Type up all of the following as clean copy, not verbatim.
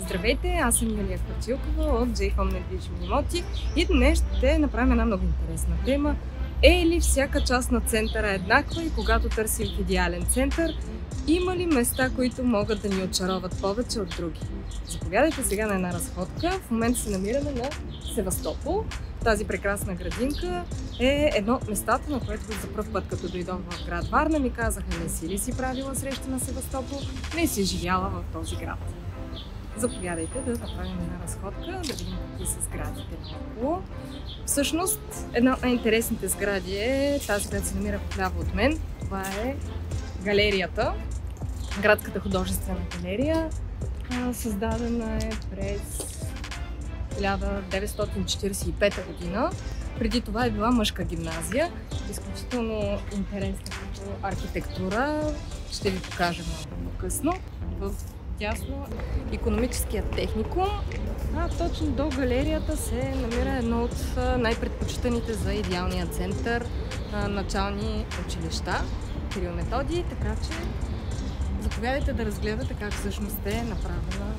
Здравейте, аз съм Юлия Кварчилкова от J-Home недвижими имоти и днес ще направим една много интересна тема. Е ли всяка част на центъра еднаква и когато търсим в идеален център, има ли места, които могат да ни очароват повече от други? Заповядайте сега на една разходка. В момента се намираме на Севастопол. Тази прекрасна градинка е едно от местата, на което за пръв път, като дойдох в град Варна, ми казаха: не си ли си правила среща на Севастопол, не си живяла в този град. Заповядайте да направим една разходка, да видим какви са сградите наоколо. Всъщност, една от най-интересните сгради е тази, която се намира вляво от мен. Това е галерията, градската художествена галерия. Създадена е през 1945 година. Преди това е била мъжка гимназия. Изключително интересна като архитектура. Ще ви покажа много по-късно. В тясно икономическия техникум. Точно до галерията се намира едно от най-предпочитаните за идеалния център начални училища, Кирил Методий, така че заповядайте да разгледате как всъщност е направена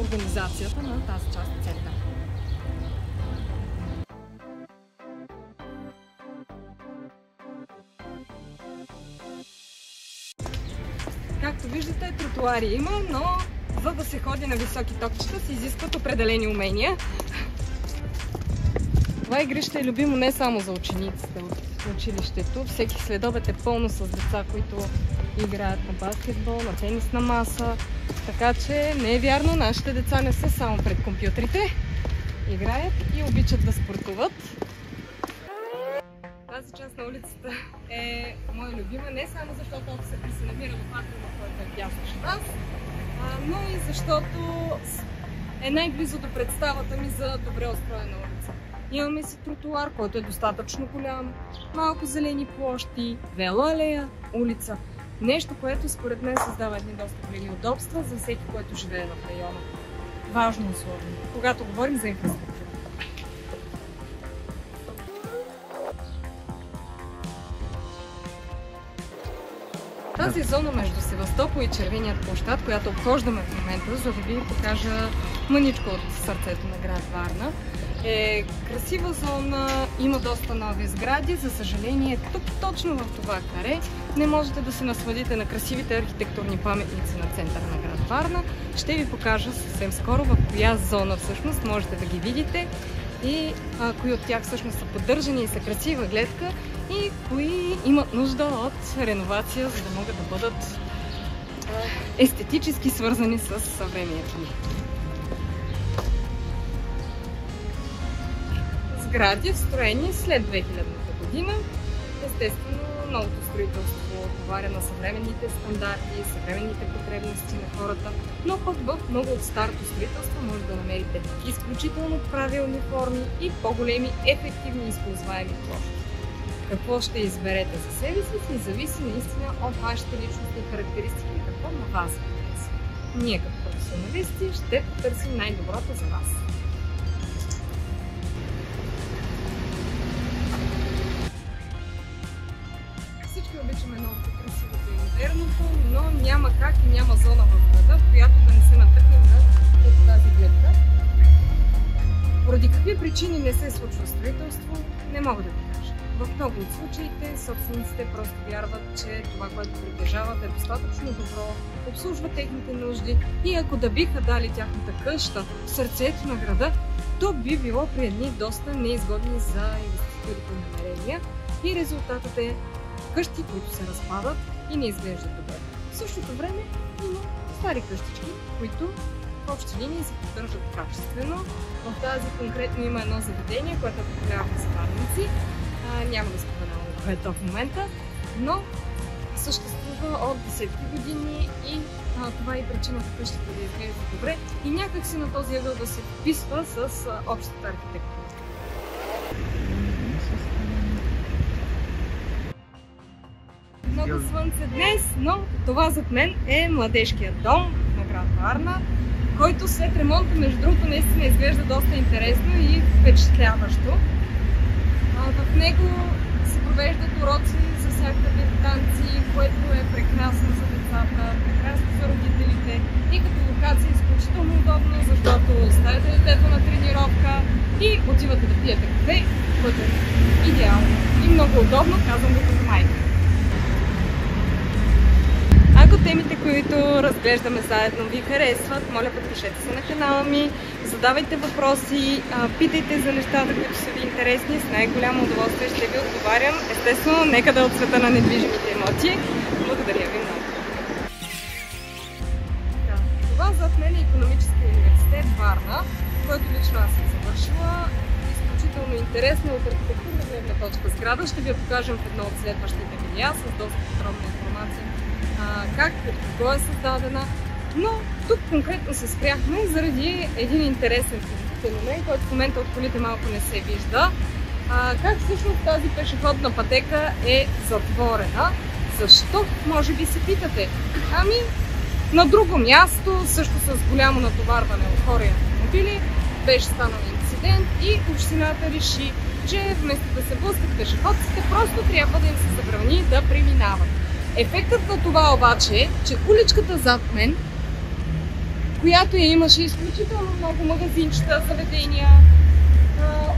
организацията на тази част от центъра. Както виждате, тротуари има, но за да се ходи на високи топчета се изискват определени умения. Това игрище е любимо не само за учениците от училището. Всеки следобед е пълно с деца, които играят на баскетбол, на тенисна маса. Така че не е вярно, нашите деца не са само пред компютрите. Играят и обичат да спортуват. Тази част на улицата е моя любима, не само защото се намира в атриума, който е дясно нас, но и защото е най-близо до представата ми за добре устроена улица. Имаме си тротуар, който е достатъчно голям, малко зелени площи, велоалея, улица. Нещо, което според мен създава едни доста големи удобства за всеки, който живее в района. Важно условие, когато говорим за инфраструктура. Тази зона между Севастопол и Червеният площад, която обхождаме в момента, за да ви покажа мъничко от сърцето на град Варна, е красива зона, има доста нови сгради. За съжаление, тук точно в това каре не можете да се насладите на красивите архитектурни паметници на центъра на град Варна. Ще ви покажа съвсем скоро в коя зона всъщност можете да ги видите и кои от тях всъщност са поддържани и са красива гледка и кои имат нужда от реновация, за да могат да бъдат естетически свързани с съвремието ни. Сгради, строени след 2000 година. Естествено, новото строителство отговаря на съвременните стандарти, съвременните потребности на хората, но пък в много от старото строителство може да намерите изключително правилни форми и по-големи, ефективни и използваеми площи. Какво ще изберете за себе си, зависи наистина от вашите личностни характеристики и какво на вас ви харесва. Ние като професионалисти ще потърсим най-доброто за вас. Всички обичаме новото, красивото и модерното, но няма как и няма зона в града, в която да не се натъкнем на тази гледка. Поради какви причини не се случва строителство, не мога да ви кажа. В много от случаите собствениците просто вярват, че това, което притежават, е достатъчно добро, обслужва техните нужди и ако да биха дали тяхната къща в сърцето на града, то би било при едни доста неизгодни за инвеститорите намерения и резултатът е къщи, които се разпадат и не изглеждат добре. В същото време има стари къщички, които в общи линии се поддържат качествено. В тази конкретно има едно заведение, което е популярно за варненци. Няма да споменавам което в момента, но съществува от десетки години и това е причината къщата да изглежда добре и някак си на този ъгъл да се вписва с общата архитектура. Много слънце днес, но това зад мен е младежкият дом на град Варна, който след ремонта, между другото, наистина изглежда доста интересно и впечатляващо. В него се провеждат уроци за всякакви танци, което е прекрасно за децата, прекрасно за родителите. И като локация е изключително удобно, защото оставяте детето на тренировка и отивате да пиете кафе, което е идеално и много удобно, казвам го като майка. Ако темите, които разглеждаме заедно, ви харесват, моля, подпишете се на канала ми, задавайте въпроси, питайте за нещата, които са ви интересни. С най-голямо удоволствие ще ви отговарям. Естествено, нека да е от света на недвижимите имоти. Благодаря ви много. Това зад мен е Икономическия университет Варна, който лично аз съм завършила. Изключително интересна от архитектурна гледна точка сграда. Ще ви я покажем в едно от следващите видеа с доста подробна информация как, от кого е създадена. Но тук конкретно се спряхме заради един интересен феномен, който в момента от колите малко не се вижда. Как всъщност тази пешеходна пътека е затворена? Защо? Може би се питате. Ами, на друго място, също с голямо натоварване от хора и автомобили, беше станал инцидент и общината реши, че вместо да се блъскат пешеходците, просто трябва да им се забрани да преминават. Ефектът на това обаче е, че уличката зад мен, която имаше изключително много магазинчета, заведения,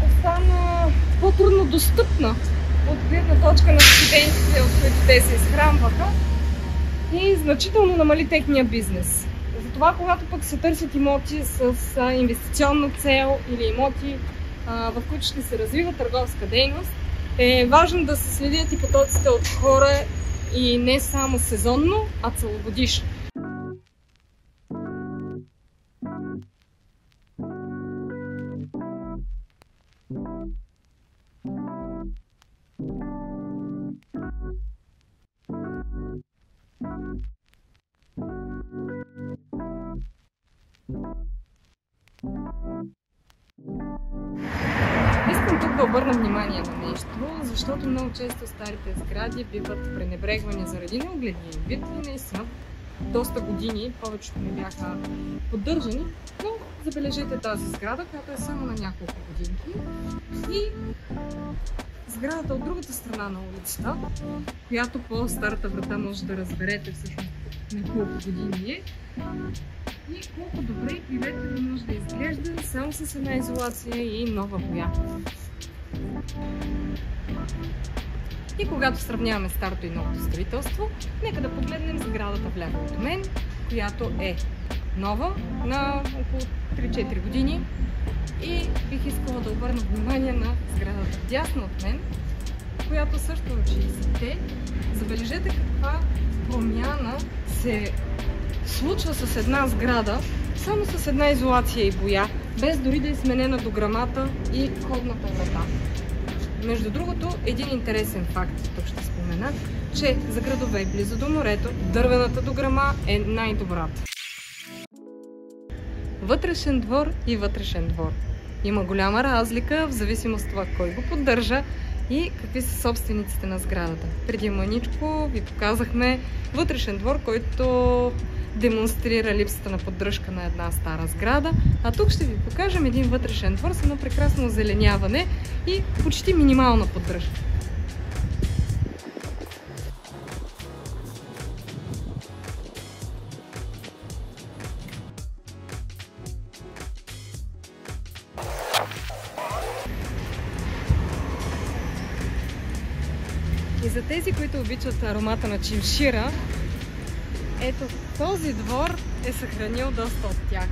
остана по-трудно достъпна от гледна точка на студентите, от които те се изхранваха, и значително намали техния бизнес. Затова, когато пък се търсят имоти с инвестиционна цел или имоти, в които ще се развива търговска дейност, е важно да се следят и потоците от хора и не само сезонно, а целогодишно. Искам тук да обърна внимание на нещо, защото много често старите сгради биват пренебрегвани заради неогледния вид и наистина доста години повечето не бяха поддържани, но забележете тази сграда, която е само на няколко годинки, и сградата от другата страна на улицата, която по старата врата може да разберете всъщност на колко години е и колко добре и приветливо може да изглежда само с една изолация и нова боя. И когато сравняваме старото и новото строителство, нека да погледнем сградата вляво от мен, която е нова, на около 3-4 години, и бих искала да обърна внимание на сградата вдясно от мен, която също е 60-те. Забележете каква промяна се случва с една сграда, само с една изолация и боя, без дори да е сменена дограмата и входната врата. Между другото, един интересен факт, тук ще спомена, че за градове близо до морето дървената дограма е най-добрата. Вътрешен двор и вътрешен двор. Има голяма разлика в зависимост от това кой го поддържа и какви са собствениците на сградата. Преди маничко ви показахме вътрешен двор, който демонстрира липсата на поддръжка на една стара сграда, а тук ще ви покажем един вътрешен двор с едно прекрасно озеленяване и почти минимална поддръжка. И за тези, които обичат аромата на чимшира, ето този двор е съхранил доста от тях.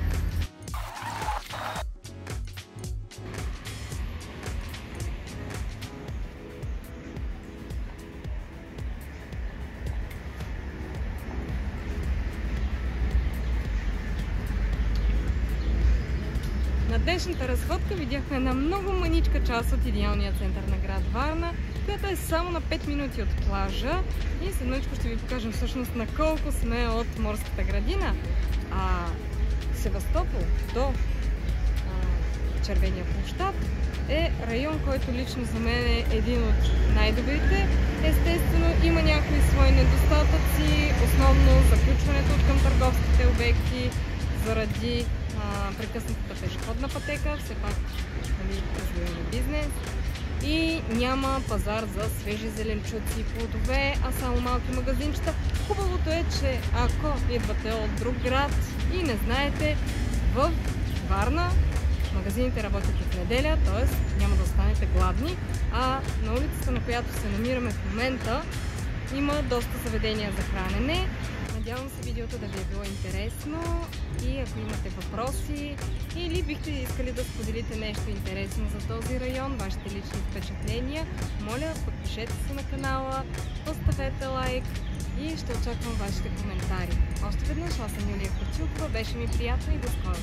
На днешната разходка видяхме една много мъничка част от идеалния център на град Варна, която е само на 5 минути от плажа, и следничко ще ви покажем всъщност на колко сме от морската градина. Севастопол до Червения площад е район, който лично за мен е един от най-добрите. Естествено, има някои свои недостатъци, основно заключването към търговските обекти заради прекъснатата пешеходна пътека, все пак развиваме бизнес, и няма пазар за свежи зеленчуци и плодове, а само малки магазинчета. Хубавото е, че ако идвате от друг град, и не знаете, в Варна магазините работят и в неделя, т.е. няма да останете гладни, а на улицата, на която се намираме в момента, има доста заведения за хранене. Надявам се видеото да ви е било интересно и ако имате въпроси или бихте искали да споделите нещо интересно за този район, вашите лични впечатления, моля, подпишете се на канала, поставете лайк и ще очаквам вашите коментари. Още веднъж, аз съм Юлия Курчилкова, беше ми приятно и до скоро!